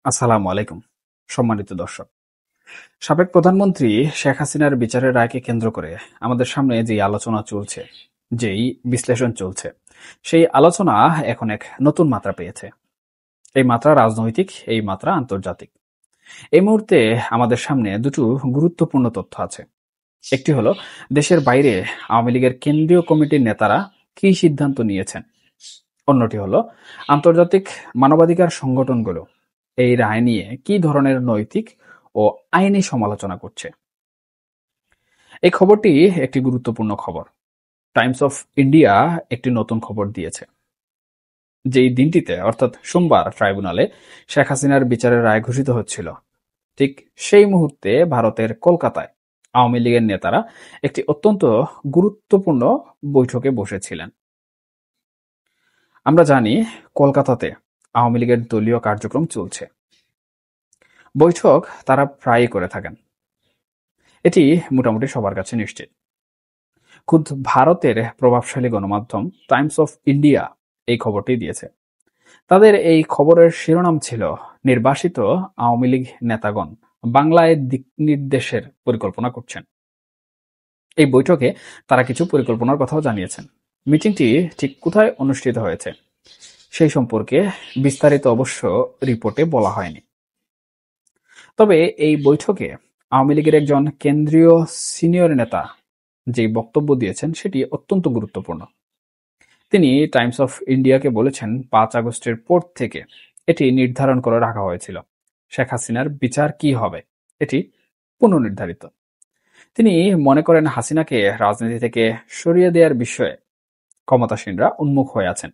আসসালামু আলাইকুম, সম্মানিত দর্শক। সাবেক প্রধানমন্ত্রী শেখ হাসিনার বিচারের রায়কে কেন্দ্র করে আমাদের সামনে যেই আলোচনা চলছে, যেই বিশ্লেষণ চলছে, সেই আলোচনা এখন এক নতুন মাত্রা পেয়েছে। এই মাত্রা রাজনৈতিক, এই মাত্রা আন্তর্জাতিক। এই মুহূর্তে আমাদের সামনে দুটো গুরুত্বপূর্ণ তথ্য আছে। একটি হলো দেশের বাইরে আওয়ামী লীগের কেন্দ্রীয় কমিটির নেতারা কী সিদ্ধান্ত নিয়েছেন। অন্যটি হলো আন্তর্জাতিক মানবাধিকার সংগঠনগুলো এই রায় নিয়ে কী ধরনের নৈতিক ও আইনি সমালোচনা করছে। এই খবরটি একটি গুরুত্বপূর্ণ খবর। টাইমস অফ ইন্ডিয়া একটি নতুন খবর দিয়েছে। যেই দিনটিতে অর্থাৎ সোমবার ট্রাইব্যুনালে শেখ হাসিনার বিচারের রায় ঘোষিত হচ্ছিল, ঠিক সেই মুহূর্তে ভারতের কলকাতায় আওয়ামী লীগের নেতারা একটি অত্যন্ত গুরুত্বপূর্ণ বৈঠকে বসেছিলেন। আমরা জানি কলকাতাতে আওয়ামী লীগের দলীয় কার্যক্রম চলছে। বৈঠক তারা প্রায়ই করে থাকেন। এটি মোটামুটি সবার কাছে নিশ্চিত। খুদ ভারতের প্রভাবশালী গণমাধ্যম টাইমস অফ ইন্ডিয়া এই খবরটি দিয়েছে। তাদের এই খবরের শিরোনাম ছিল নির্বাসিত আওয়ামী লীগ নেতাগণ বাংলায় দিক নির্দেশের পরিকল্পনা করছেন। এই বৈঠকে তারা কিছু পরিকল্পনার কথাও জানিয়েছেন। মিটিংটি ঠিক কোথায় অনুষ্ঠিত হয়েছে সেই সম্পর্কে বিস্তারিত অবশ্য রিপোর্টে বলা হয়নি। তবে এই বৈঠকে আওয়ামী লীগের একজন কেন্দ্রীয় সিনিয়র নেতা যে বক্তব্য দিয়েছেন সেটি অত্যন্ত গুরুত্বপূর্ণ। তিনি টাইমস অফ ইন্ডিয়াকে বলেছেন ৫ আগস্টের পর থেকে এটি নির্ধারণ করে রাখা হয়েছিল শেখ হাসিনার বিচার কি হবে, এটি পুনর্নির্ধারিত। তিনি মনে করেন হাসিনাকে রাজনীতি থেকে সরিয়ে দেওয়ার বিষয়ে ক্ষমতাসীনরা উন্মুখ হয়ে আছেন,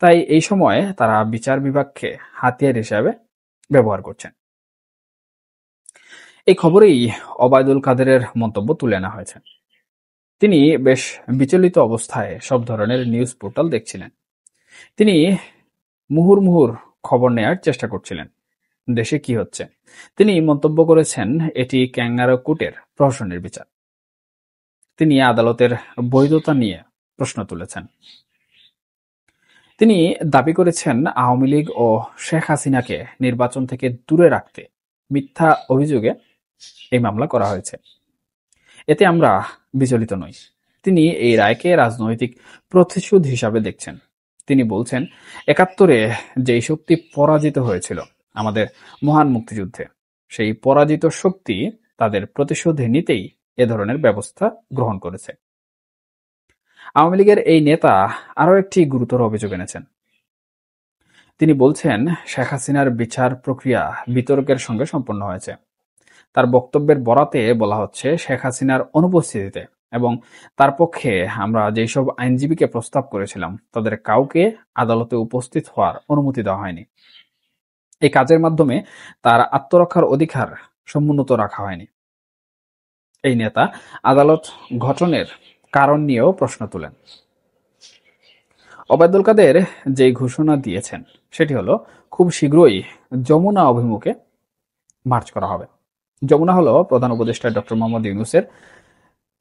তাই এই সময়ে তারা বিচার বিভাগকে হাতিয়ার হিসাবে ব্যবহার করছেন। এই খবরেই ওবায়দুল কাদেরের মন্তব্য তুলে আনা হয়েছে। তিনি বেশ বিচলিত অবস্থায় সব ধরনের নিউজ পোর্টাল দেখছিলেন। তিনি মুহুর্মুহুর খবর নেয়ার চেষ্টা করছিলেন দেশে কি হচ্ছে। তিনি মন্তব্য করেছেন এটি ক্যাঙ্গারো কোর্টের প্রহসনের বিচার। তিনি আদালতের বৈধতা নিয়ে প্রশ্ন তুলেছেন। তিনি দাবি করেছেন আওয়ামী লীগ ও শেখ হাসিনাকে নির্বাচন থেকে দূরে রাখতে মিথ্যা অভিযোগে এই মামলা করা হয়েছে। এতে আমরা বিচলিত নই। তিনি এই রায়কে রাজনৈতিক প্রতিশোধ হিসাবে দেখছেন। তিনি বলছেন ৭১-এ যেই শক্তি পরাজিত হয়েছিল আমাদের মহান মুক্তিযুদ্ধে, সেই পরাজিত শক্তি তাদের প্রতিশোধ নিতেই এ ধরনের ব্যবস্থা গ্রহণ করেছে। আওয়ামী লীগের এই নেতা আরও একটি গুরুতর অভিযোগ এনেছেন। তিনি বলছেন শেখ হাসিনার বিচার প্রক্রিয়া বিতর্কের সঙ্গে সম্পন্ন হয়েছে। তার বক্তব্যের বরাতে বলা হচ্ছে শেখ হাসিনার অনুপস্থিতিতে এবং তার পক্ষে আমরা যেসব আইনজীবীকে প্রস্তাব করেছিলাম তাদের কাউকে আদালতে উপস্থিত হওয়ার অনুমতি দেওয়া হয়নি। এই কাজের মাধ্যমে তার আত্মরক্ষার অধিকার সমুন্নত রাখা হয়নি। এই নেতা আদালত গঠনের কারণ নিয়েও প্রশ্ন তোলেন। ওবায়দুল কাদের যে ঘোষণা দিয়েছেন সেটি হলো খুব শীঘ্রই যমুনা অভিমুখে মার্চ করা হবে। যমুনা হলো প্রধান উপদেষ্টা ডক্টর মোহাম্মদ ইউনূসের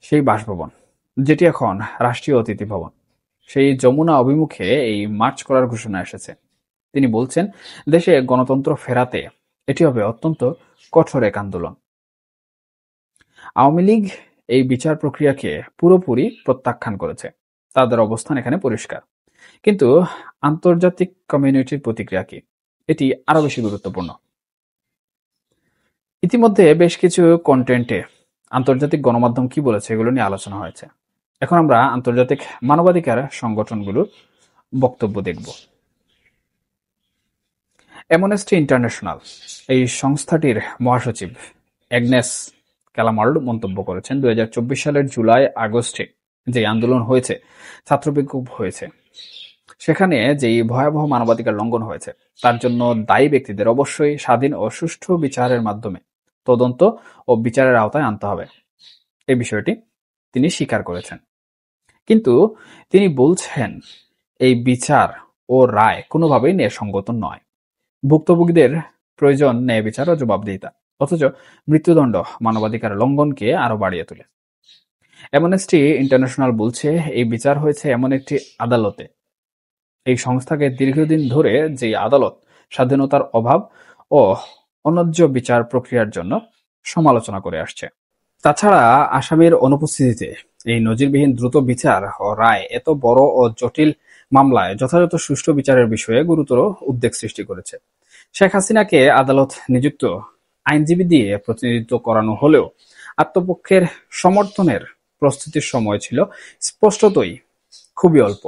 সেই বাসভবন, যেটি এখন রাষ্ট্রীয় অতিথি ভবন। সেই যমুনা অভিমুখে এই মার্চ করার ঘোষণা এসেছে। তিনি বলছেন দেশে গণতন্ত্র ফেরাতে এটি হবে অত্যন্ত কঠোর এক আন্দোলন। আওয়ামী লীগ এই বিচার প্রক্রিয়াকে পুরোপুরি প্রত্যাখ্যান করেছে। তাদের অবস্থান এখানে পরিষ্কার। কিন্তু আন্তর্জাতিক কমিউনিটির প্রতিক্রিয়া কি, এটি আরো বেশি গুরুত্বপূর্ণ। ইতিমধ্যে বেশ কিছু কন্টেন্টে আন্তর্জাতিক গণমাধ্যম কি বলেছে এগুলো নিয়ে আলোচনা হয়েছে। এখন আমরা আন্তর্জাতিক মানবাধিকার সংগঠনগুলোর বক্তব্য দেখব। অ্যামনেস্টি ইন্টারন্যাশনাল এই সংস্থাটির মহাসচিব অ্যাগনেস ক্যালামার্ড মন্তব্য করেছেন ২০২৪ সালের জুলাই আগস্টে যে আন্দোলন হয়েছে, ছাত্র বিক্ষোভ হয়েছে, সেখানে যেই ভয়াবহ মানবাধিকার লঙ্ঘন হয়েছে তার জন্য দায়ী ব্যক্তিদের অবশ্যই স্বাধীন ও সুষ্ঠু বিচারের মাধ্যমে তদন্ত ও বিচারের আওতায় আনতে হবে। এই বিষয়টি তিনি স্বীকার করেছেন। কিন্তু তিনি বলছেন এই বিচার ও রায় কোনোভাবেই ন্যায়সঙ্গত নয়। ভুক্তভোগীদের প্রয়োজন ন্যায় বিচার ও জবাবদিহিতা, অথচ মৃত্যুদণ্ড মানবাধিকার লঙ্ঘনকে আরো বাড়িয়ে তোলে। অ্যামনেস্টি ইন্টারন্যাশনাল বলছে এই বিচার হয়েছে এমন একটি আদালতে, এই সংস্থাকে দীর্ঘদিন ধরে যে আদালত স্বাধীনতার অভাব ও ও অন্যায্য বিচার প্রক্রিয়ার জন্য সমালোচনা করে আসছে। তাছাড়া আসামির অনুপস্থিতিতে এই নজিরবিহীন দ্রুত বিচার ও রায় এত বড় ও জটিল মামলায় যথাযথ সুষ্ঠু বিচারের বিষয়ে গুরুতর উদ্বেগ সৃষ্টি করেছে। শেখ হাসিনাকে আদালত নিযুক্ত আইনজীবী দিয়ে প্রতিনিধিত্ব করানো হলেও আত্মপক্ষের সমর্থনের প্রস্তুতির সময় ছিল স্পষ্টতই খুবই অল্প।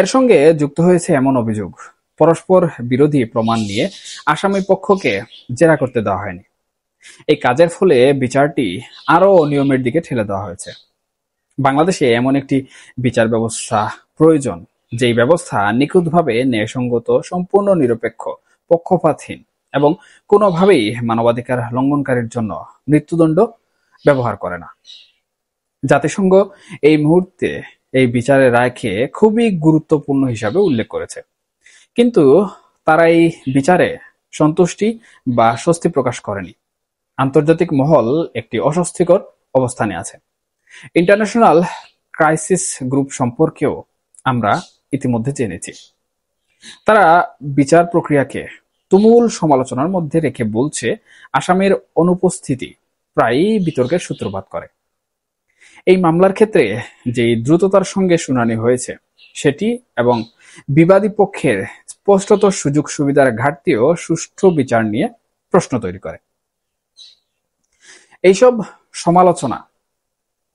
এর সঙ্গে যুক্ত হয়েছে এমন অভিযোগ, পরস্পর বিরোধী প্রমাণ নিয়ে আসামি পক্ষকে জেরা করতে দেওয়া হয়নি। এই কাজের ফলে বিচারটি আরও অনিয়মের দিকে ঠেলে দেওয়া হয়েছে। বাংলাদেশে এমন একটি বিচার ব্যবস্থা প্রয়োজন, যেই ব্যবস্থা নিখুঁতভাবে ন্যায়সঙ্গত, সম্পূর্ণ নিরপেক্ষ, পক্ষপাতহীন এবং কোনোভাবেই মানবাধিকার লঙ্ঘনকারীর জন্য মৃত্যুদণ্ড ব্যবহার করে না। জাতিসংঘ এই মুহূর্তে এই বিচারের রায়কে খুবই গুরুত্বপূর্ণ হিসাবে উল্লেখ করেছে, কিন্তু তারা এই বিচারে সন্তুষ্টি বা স্বস্তি প্রকাশ করেনি। আন্তর্জাতিক মহল একটি অস্বস্তিকর অবস্থানে আছে। ইন্টারন্যাশনাল ক্রাইসিস গ্রুপ সম্পর্কেও আমরা ইতিমধ্যে জেনেছি। তারা বিচার প্রক্রিয়াকে তুমুল সমালোচনার মধ্যে রেখে বলছে, আসামির অনুপস্থিতি প্রায়ই বিতর্কের সূত্রপাত করে। এই মামলার ক্ষেত্রে যেই দ্রুততার সঙ্গে শুনানি হয়েছে সেটি এবং বিবাদী পক্ষের স্পষ্টত সুযোগ সুবিধার ঘাটতিও সুষ্ঠু বিচার নিয়ে প্রশ্ন তৈরি করে। এইসব সমালোচনা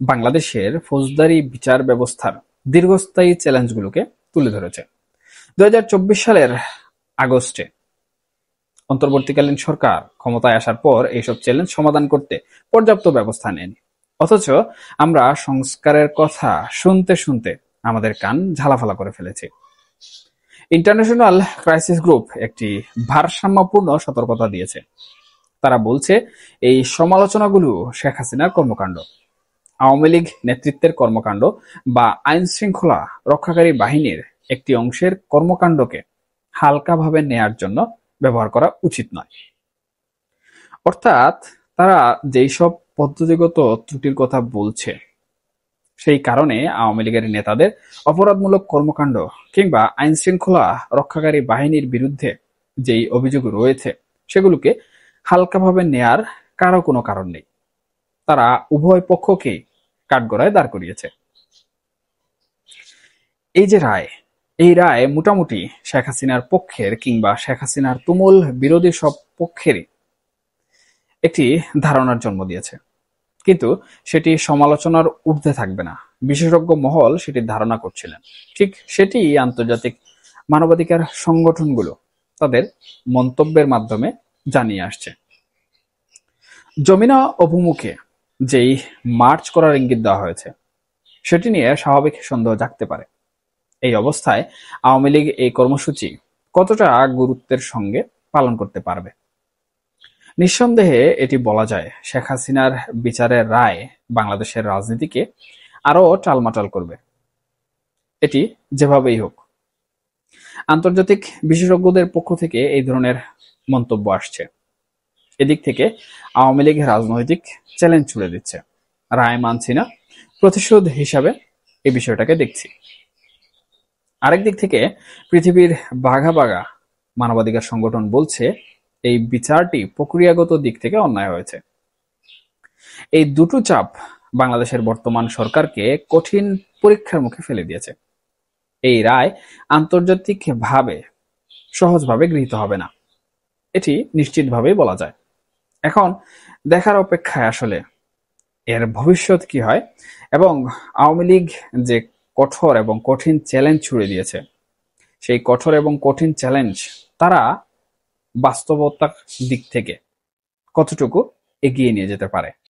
বাংলাদেশের ফৌজদারি বিচার ব্যবস্থার দীর্ঘস্থায়ী চ্যালেঞ্জগুলোকে তুলে ধরেছে। 2024 সালের আগস্টে অন্তর্বর্তীকালীন সরকার ক্ষমতায় আসার পর এইসব চ্যালেঞ্জ সমাধান করতে পর্যাপ্ত ব্যবস্থা নেয়নি। অথচ আমরা সংস্কারের কথা শুনতে শুনতে আমাদের কান ঝালাফালা করে ফেলেছি। ইন্টারন্যাশনাল ক্রাইসিস গ্রুপ একটি ভারসাম্যপূর্ণ সতর্কতা দিয়েছে। তারা বলছে, এই সমালোচনাগুলো শেখ হাসিনার কর্মকাণ্ড, আওয়ামী লীগ নেতৃত্বের কর্মকাণ্ড বা আইন শৃঙ্খলা রক্ষাকারী বাহিনীর একটি অংশের কর্মকাণ্ডকে হালকাভাবে নেয়ার জন্য ব্যবহার করা উচিত নয়। অর্থাৎ তারা যেই সব পদ্ধতিগত ত্রুটির কথা বলছে, সেই কারণে আওয়ামী লীগের নেতাদের অপরাধমূলক কর্মকাণ্ড কিংবা আইন শৃঙ্খলা রক্ষাকারী বাহিনীর বিরুদ্ধে যেই অভিযোগ রয়েছে সেগুলোকে হালকাভাবে নেয়ার কারো কোনো কারণ নেই। তারা উভয় পক্ষকেই কাঠগড়ায় দাঁড় করিয়েছে। এই যে রায়, এই রায় মোটামুটি শেখ হাসিনার পক্ষের কিংবা শেখ হাসিনার তুমুল বিরোধী সব পক্ষেরই একটি ধারণার জন্ম দিয়েছে, কিন্তু সেটি সমালোচনার ঊর্ধ্বে থাকবে না। বিশেষজ্ঞ মহল সেটি ধারণা করছিলেন। ঠিক সেটি আন্তর্জাতিক মানবাধিকার সংগঠনগুলো তাদের মন্তব্যের মাধ্যমে জানিয়ে আসছে। যমুনা অভিমুখে যেই মার্চ করার ইঙ্গিত দেওয়া হয়েছে সেটি নিয়ে স্বাভাবিক সন্দেহ জাগতে পারে। এই অবস্থায় আওয়ামী লীগ এই কর্মসূচি কতটা গুরুত্বের সঙ্গে পালন করতে পারবে? নিঃসন্দেহে এটি বলা যায়, শেখ হাসিনার বিচারের রায় বাংলাদেশের রাজনীতিকে আরও টালমাটাল করবে। এটি যেভাবেই হোক। আন্তর্জাতিক বিশেষজ্ঞদের পক্ষ থেকে এই ধরনের মন্তব্য আসছে। এদিক থেকে আওয়ামী লীগ রাজনৈতিক চ্যালেঞ্জ ছুড়ে দিচ্ছে, রায় মানছি না, প্রতিশোধ হিসাবে এই বিষয়টাকে দেখছি। আরেক দিক থেকে পৃথিবীর বাঘা বাঘা মানবাধিকার সংগঠন বলছে, এই বিচারটি প্রক্রিয়াগত দিক থেকে অন্যায় হয়েছে। এই দুটো চাপ বাংলাদেশের বর্তমান সরকারকে কঠিন পরীক্ষার মুখে ফেলে দিয়েছে। এই রায় আন্তর্জাতিকভাবে সহজভাবে গৃহীত হবে না, এটি নিশ্চিতভাবেই বলা যায়। এখন দেখার অপেক্ষায় আসলে এর ভবিষ্যৎ কি হয় এবং আওয়ামী লীগ যে কঠোর এবং কঠিন চ্যালেঞ্জ ছুড়ে দিয়েছে, সেই কঠোর এবং কঠিন চ্যালেঞ্জ তারা বাস্তবতার দিক থেকে কতটুকু এগিয়ে নিয়ে যেতে পারে।